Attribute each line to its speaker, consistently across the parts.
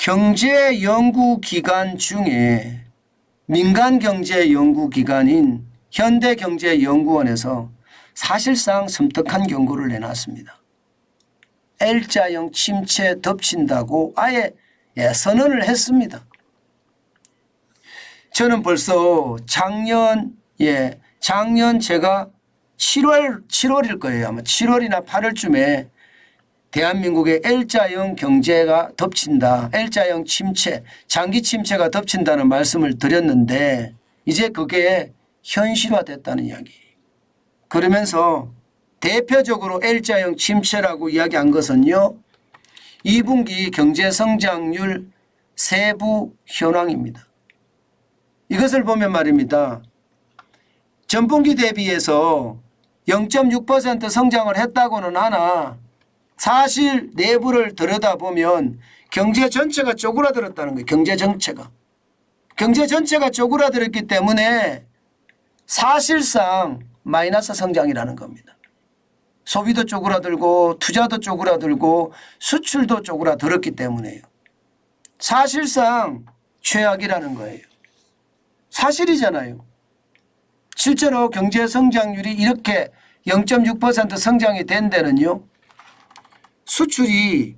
Speaker 1: 경제연구기관 중에 민간경제연구기관인 현대경제연구원에서 사실상 섬뜩한 경고를 내놨습니다. L자형 침체 덮친다고 아예 선언을 했습니다. 저는 벌써 작년 제가 7월일 거예요. 아마 7월이나 8월쯤에 대한민국의 L자형 경제가 덮친다. L자형 침체, 장기 침체가 덮친다는 말씀을 드렸는데 이제 그게 현실화됐다는 이야기. 그러면서 대표적으로 L자형 침체라고 이야기한 것은요. 2분기 경제성장률 세부 현황입니다. 이것을 보면 말입니다. 전분기 대비해서 0.6% 성장을 했다고는 하나 사실 내부를 들여다보면 경제 전체가 쪼그라들었다는 거예요. 경제 전체가. 경제 전체가 쪼그라들었기 때문에 사실상 마이너스 성장이라는 겁니다. 소비도 쪼그라들고 투자도 쪼그라들고 수출도 쪼그라들었기 때문에요. 사실상 최악이라는 거예요. 사실이잖아요. 실제로 경제 성장률이 이렇게 0.6% 성장이 된 데는요. 수출이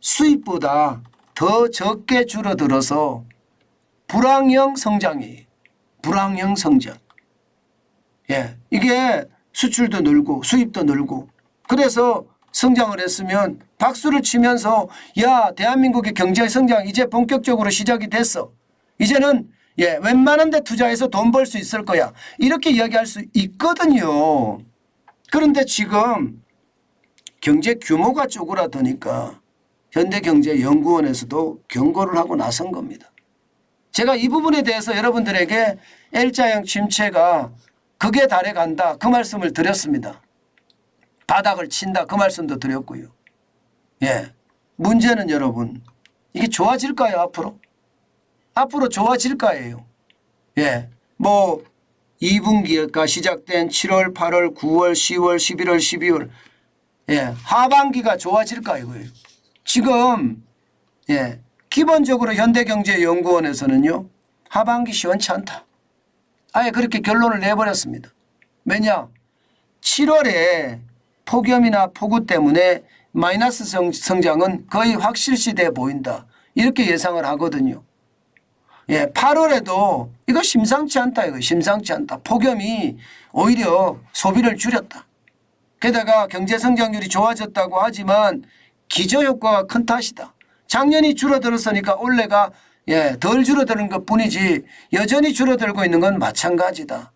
Speaker 1: 수입보다 더 적게 줄어들어서 불황형 성장이에요. 불황형 성장. 이게 수출도 늘고 수입도 늘고 그래서 성장을 했으면 박수를 치면서 야 대한민국의 경제 성장 이제 본격적으로 시작이 됐어. 이제는 웬만한 데 투자해서 돈 벌 수 있을 거야. 이렇게 이야기할 수 있거든요. 그런데 지금 경제 규모가 쪼그라드니까 현대경제연구원에서도 경고를 하고 나선 겁니다. 제가 이 부분에 대해서 여러분들에게 L자형 침체가 극에 달해간다 그 말씀을 드렸습니다. 바닥을 친다 그 말씀도 드렸고요. 문제는 여러분 이게 좋아질까요 앞으로? 앞으로 좋아질까요? 2분기가 시작된 7월, 8월, 9월, 10월, 11월, 12월 하반기가 좋아질까 이거예요. 지금 기본적으로 현대경제연구원에서는요. 하반기 시원치 않다. 아예 그렇게 결론을 내버렸습니다. 왜냐? 7월에 폭염이나 폭우 때문에 마이너스 성장은 거의 확실시돼 보인다. 이렇게 예상을 하거든요. 8월에도 이거 심상치 않다. 이거 심상치 않다. 폭염이 오히려 소비를 줄였다. 게다가 경제성장률이 좋아졌다고 하지만 기저효과가 큰 탓이다. 작년이 줄어들었으니까 올해가 덜 줄어드는 것뿐이지 여전히 줄어들고 있는 건 마찬가지다.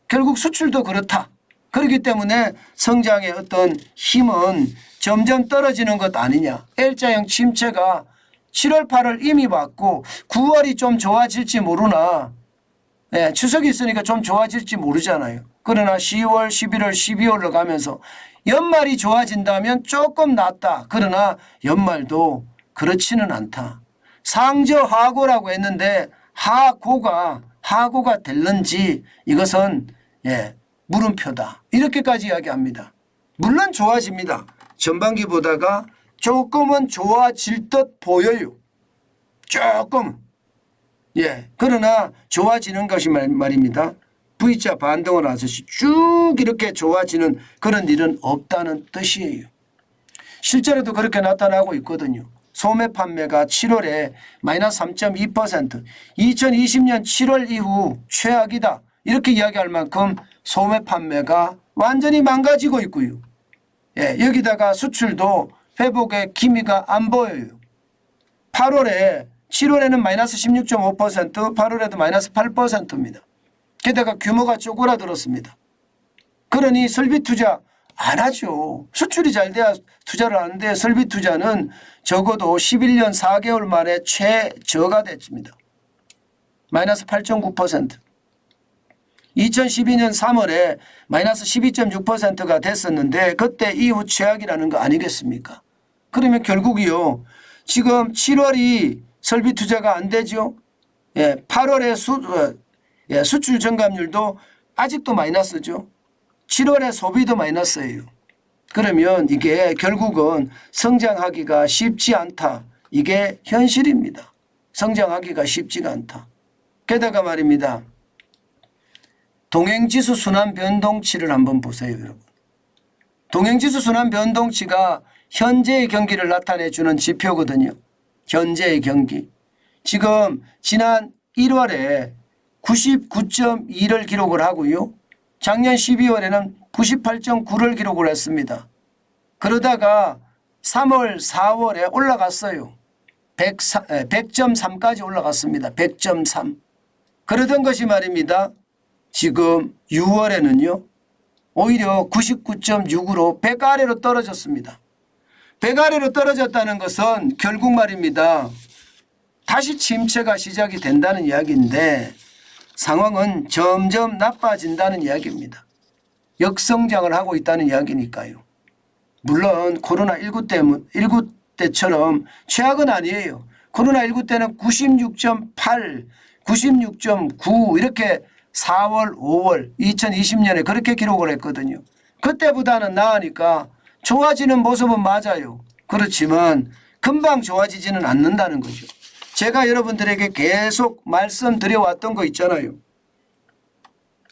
Speaker 1: 결국 수출도 그렇다. 그렇기 때문에 성장의 어떤 힘은 점점 떨어지는 것 아니냐. L자형 침체가 7월 8월 이미 왔고 9월이 좀 좋아질지 모르나 추석이 있으니까 좀 좋아질지 모르잖아요. 그러나 10월 11월 12월로 가면서 연말이 좋아진다면 조금 낫다. 그러나 연말도 그렇지는 않다. 상저하고라고 했는데 하고가 될는지 이것은 물음표다. 이렇게까지 이야기합니다. 물론 좋아집니다. 전반기보다가 조금은 좋아질 듯 보여요. 조금. 그러나 좋아지는 것이 말입니다. V자 반등을 하듯이 쭉 이렇게 좋아지는 그런 일은 없다는 뜻이에요. 실제로도 그렇게 나타나고 있거든요. 소매 판매가 7월에 마이너스 3.2%, 2020년 7월 이후 최악이다. 이렇게 이야기할 만큼 소매 판매가 완전히 망가지고 있고요. 여기다가 수출도 회복의 기미가 안 보여요. 7월에는 마이너스 16.5%, 8월에도 마이너스 8%입니다. 게다가 규모가 쪼그라들었습니다. 그러니 설비 투자 안 하죠. 수출이 잘 돼야 투자를 하는데 설비 투자는 적어도 11년 4개월 만에 최저가 됐습니다. 마이너스 8.9%. 2012년 3월에 마이너스 12.6%가 됐었는데 그때 이후 최악이라는 거 아니겠습니까? 그러면 결국이요. 지금 7월이 설비 투자가 안 되죠. 8월에 수출 증감률도 아직도 마이너스죠. 7월에 소비도 마이너스예요. 그러면 이게 결국은 성장하기가 쉽지 않다. 이게 현실입니다. 성장하기가 쉽지가 않다. 게다가 말입니다. 동행지수 순환 변동치를 한번 보세요, 여러분. 동행지수 순환 변동치가 현재의 경기를 나타내 주는 지표거든요. 현재의 경기. 지금 지난 1월에 99.2를 기록을 하고요. 작년 12월에는 98.9를 기록을 했습니다. 그러다가 3월, 4월에 올라갔어요. 100.3까지 올라갔습니다. 100.3. 그러던 것이 말입니다. 지금 6월에는요. 오히려 99.6으로 100 아래로 떨어졌습니다. 100 아래로 떨어졌다는 것은 결국 말입니다. 다시 침체가 시작이 된다는 이야기인데 상황은 점점 나빠진다는 이야기입니다. 역성장을 하고 있다는 이야기니까요. 물론 코로나19 때처럼 최악은 아니에요. 코로나19 때는 96.8, 96.9 이렇게 4월, 5월 2020년에 그렇게 기록을 했거든요. 그때보다는 나으니까 좋아지는 모습은 맞아요. 그렇지만 금방 좋아지지는 않는다는 거죠. 제가 여러분들에게 계속 말씀드려왔던 거 있잖아요.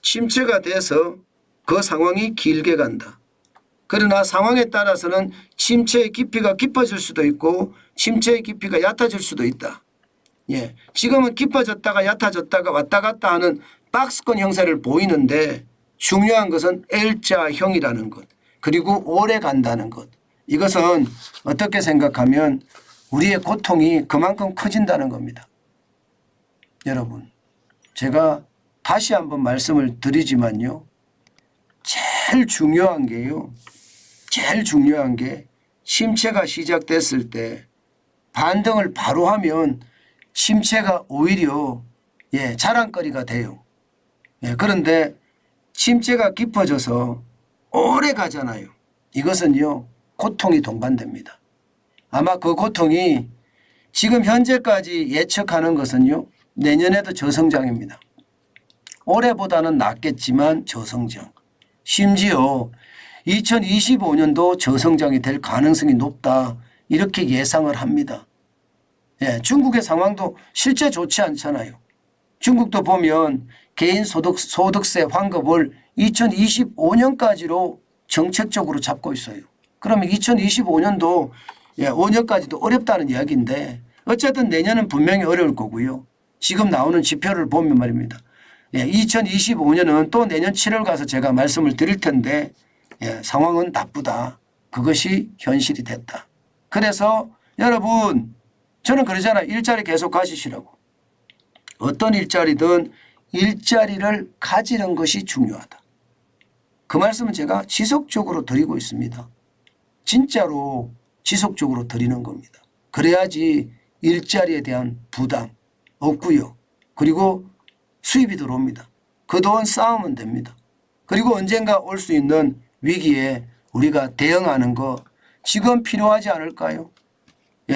Speaker 1: 침체가 돼서 그 상황이 길게 간다. 그러나 상황에 따라서는 침체의 깊이가 깊어질 수도 있고 침체의 깊이가 얕아질 수도 있다. 예, 지금은 깊어졌다가 얕아졌다가 왔다 갔다 하는 박스권 형태를 보이는데 중요한 것은 L자형이라는 것. 그리고 오래 간다는 것. 이것은 어떻게 생각하면 우리의 고통이 그만큼 커진다는 겁니다. 여러분, 제가 다시 한번 말씀을 드리지만요. 제일 중요한 게요. 제일 중요한 게 침체가 시작됐을 때 반등을 바로 하면 침체가 오히려 자랑거리가 돼요. 그런데 침체가 깊어져서 오래 가잖아요. 이것은요. 고통이 동반됩니다. 아마 그 고통이 지금 현재까지 예측하는 것은요. 내년에도 저성장입니다. 올해보다는 낫겠지만 저성장. 심지어 2025년도 저성장이 될 가능성이 높다. 이렇게 예상을 합니다. 중국의 상황도 실제 좋지 않잖아요. 중국도 보면 개인 소득세 환급을 2025년까지로 정책적으로 잡고 있어요. 그러면 2025년도 5년까지도 어렵다는 이야기인데 어쨌든 내년은 분명히 어려울 거고요. 지금 나오는 지표를 보면 말입니다. 2025년은 또 내년 7월 가서 제가 말씀을 드릴 텐데 상황은 나쁘다. 그것이 현실이 됐다. 그래서 여러분 저는 그러잖아요. 일자리 계속 가지시라고. 어떤 일자리든 일자리를 가지는 것이 중요하다. 그 말씀은 제가 지속적으로 드리고 있습니다. 진짜로 지속적으로 드리는 겁니다. 그래야지 일자리에 대한 부담 없고요. 그리고 수입이 들어옵니다. 그동안 쌓으면 됩니다. 그리고 언젠가 올 수 있는 위기에 우리가 대응하는 거 지금 필요하지 않을까요?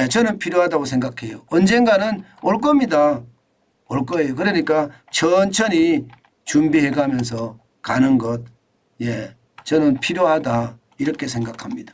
Speaker 1: 저는 필요하다고 생각해요. 언젠가는 올 겁니다. 올 거예요. 그러니까 천천히 준비해 가면서 가는 것 저는 필요하다 이렇게 생각합니다.